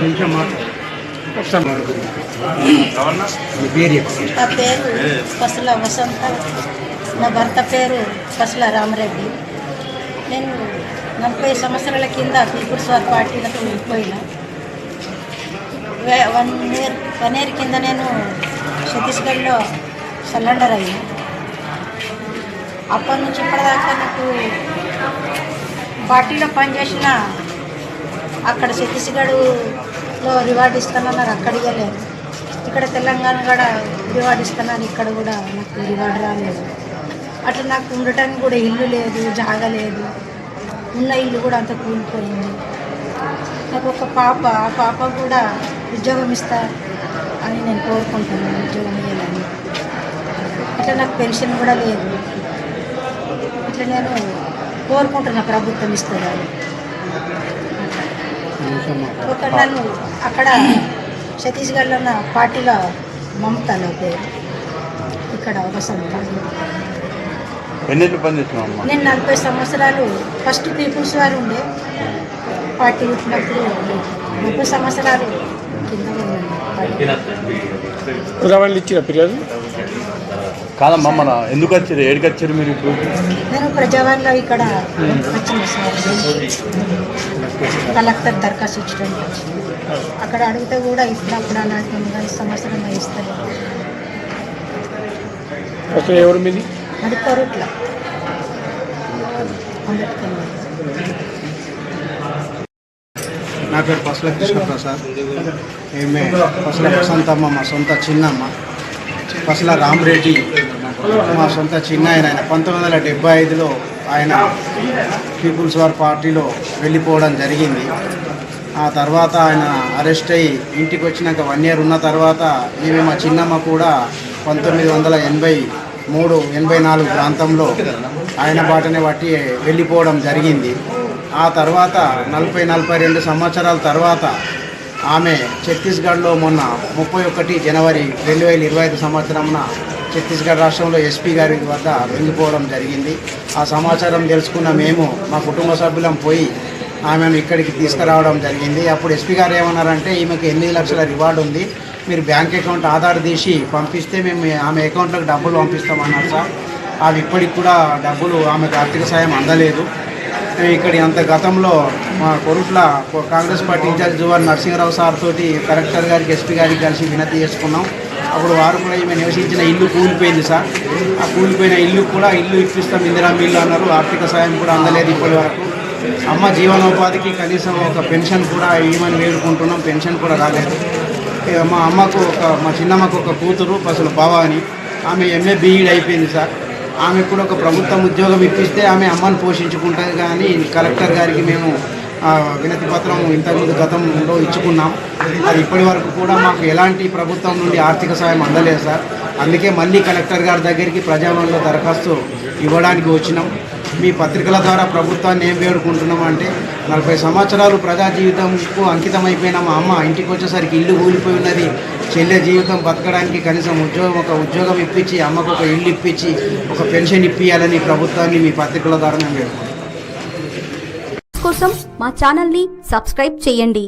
నిమిషం నా పేరు పసుల వసంత, నా భర్త పేరు పసుల రామరెడ్డి. నేను 40 సంవత్సరాల కింద పీపుల్స్ వార్ పార్టీలకు వెళ్ళిపోయినా. 1 ఇయర్ కింద నేను ఛత్తీస్గఢ్లో సరెండర్ అయ్యా. అప్పటి నుంచి ఇప్పటిదాకా నాకు పార్టీలో పనిచేసిన అక్కడ ఛత్తీస్గఢ్లో రివార్డు ఇస్తానన్నారు, అక్కడ ఇవ్వలేదు. ఇక్కడ తెలంగాణ కూడా రివార్డు ఇస్తున్నారు, ఇక్కడ కూడా నాకు రివార్డు రాలేదు. అట్లా నాకు ఉండటానికి కూడా ఇల్లు లేదు, జాగ లేదు. ఉన్న ఇల్లు కూడా అంత కూలిపోయింది. నాకు ఒక పాప, ఆ పాప కూడా ఉద్యోగం ఇస్తా అని నేను కోరుకుంటున్నాను, ఉద్యోగం ఇవ్వాలని. ఇట్లా నాకు పెన్షన్ కూడా లేదు. ఇట్లా నేను కోరుకుంటున్నా ప్రభుత్వం ఇస్తుందని. ఒక నన్ను అక్కడ ఛత్తీస్గఢ్లో ఉన్న పార్టీలో మమతాలో పేరు, ఇక్కడ వసంత. నేను 40 సంవత్సరాలు ఫస్ట్ పీపుల్స్ వారు ఉండే పార్టీ వచ్చినప్పుడు 30 సంవత్సరాలు కింద ఇచ్చిన పిల్లలు కాదమ్మా. మన ఎందుకు వచ్చారు, ఏడికి వచ్చారు మీరు? ఇప్పుడు నేను ప్రజావాణిలో ఇక్కడ వచ్చిన సార్, కలెక్టర్ దరఖాస్తు ఇచ్చడానికి వచ్చింది. అక్కడ అడిగితే కూడా ఇప్పుడప్పుడు అన్నట్టు కానీ సంవత్సరం ఇస్తారు. ఎవరు మీది? అది కొరట్ల అంబేద్కర్. నా పేరు పసుల కృష్ణప్రసాద్. ఈమె పసుల వసంతమ్మ మా సొంత చిన్నమ్మ. పసుల రామరెడ్డి మా సొంత చిన్న ఆయన. 1975లో ఆయన పీపుల్స్ వార్ పార్టీలో వెళ్ళిపోవడం జరిగింది. ఆ తర్వాత ఆయన అరెస్ట్ అయ్యి ఇంటికి వచ్చినాక 1 ఇయర్ ఉన్న తర్వాత ఈమె మా చిన్నమ్మ కూడా 1983-84 ప్రాంతంలో ఆయన బాటనే బట్టి వెళ్ళిపోవడం జరిగింది. ఆ తర్వాత 40-42 సంవత్సరాల తర్వాత ఆమె ఛత్తీస్గఢ్లో మొన్న 31 జనవరి 2025 సంవత్సరంన ఛత్తీస్గఢ్ రాష్ట్రంలో ఎస్పీ గారి వద్ద వెళ్ళిపోవడం జరిగింది. ఆ సమాచారం తెలుసుకున్న మేము మా కుటుంబ సభ్యులం పోయి ఆమెను ఇక్కడికి తీసుకురావడం జరిగింది. అప్పుడు ఎస్పీ గారు ఏమన్నారంటే, ఈమెకు 8 లక్షల రివార్డు ఉంది, మీరు బ్యాంక్ అకౌంట్ ఆధార్ తీసి పంపిస్తే మేము ఆమె అకౌంట్లోకి డబ్బులు పంపిస్తామన్నారు సార్. అవి ఇప్పటికి కూడా డబ్బులు ఆమెకు ఆర్థిక సాయం అందలేదు. ఇక్కడ అంత గతంలో మా కొరుట్ల కాంగ్రెస్ పార్టీ ఇన్ఛార్జ్ జువార్ నరసింహరావు సార్ తోటి కలెక్టర్ గారికి, ఎస్పీ గారికి కలిసి వినతి చేసుకున్నాం. అప్పుడు వారు కూడా ఈమె నివసించిన ఇల్లు కూలిపోయింది సార్. ఆ కూలిపోయిన ఇల్లు కూడా ఇల్లు ఇప్పిస్తాం, ఇందిరా ఇల్లు అన్నారు. ఆర్థిక సాయం కూడా అందలేదు ఇప్పటి వరకు. అమ్మ జీవనోపాధికి కనీసం ఒక పెన్షన్ కూడా ఇవ్వమని వేడుకుంటున్నాం, పెన్షన్ కూడా రాలేదు. మా అమ్మకు మా చిన్నమ్మకు ఒక కూతురు పసుల భవాని, ఆమె MA BEd అయిపోయింది సార్. ఆమె కూడా ఒక ప్రభుత్వం ఉద్యోగం ఇప్పిస్తే ఆమె అమ్మను పోషించుకుంటుంది. కానీ కలెక్టర్ గారికి మేము వినతి పత్రం ఇంతకుముందు గతంలో ఇచ్చుకున్నాం. అది ఇప్పటి వరకు కూడా మాకు ఎలాంటి ప్రభుత్వం నుండి ఆర్థిక సాయం అందలేదు సార్. అందుకే మళ్ళీ కలెక్టర్ గారి దగ్గరికి ప్రజావాణిలో దరఖాస్తు ఇవ్వడానికి వచ్చినాం. మీ పత్రికల ద్వారా ప్రభుత్వాన్ని ఏం వేడుకుంటున్నాం అంటే, 40 సంవత్సరాలు ప్రజా జీవితంకు అంకితమైపోయిన మా అమ్మ ఇంటికి వచ్చేసరికి ఇల్లు కూలిపోయి ఉన్నది. చెల్లె జీవితం బతకడానికి కనీసం ఒక ఉద్యోగం ఇప్పించి, అమ్మకు ఒక ఇల్లు ఇప్పించి, ఒక పెన్షన్ ఇప్పియాలని ప్రభుత్వాన్ని మీ పత్రికల ద్వారా మేము వేడుకుంటున్నాం. కోసం మా ఛానల్ని సబ్స్క్రైబ్ చేయండి.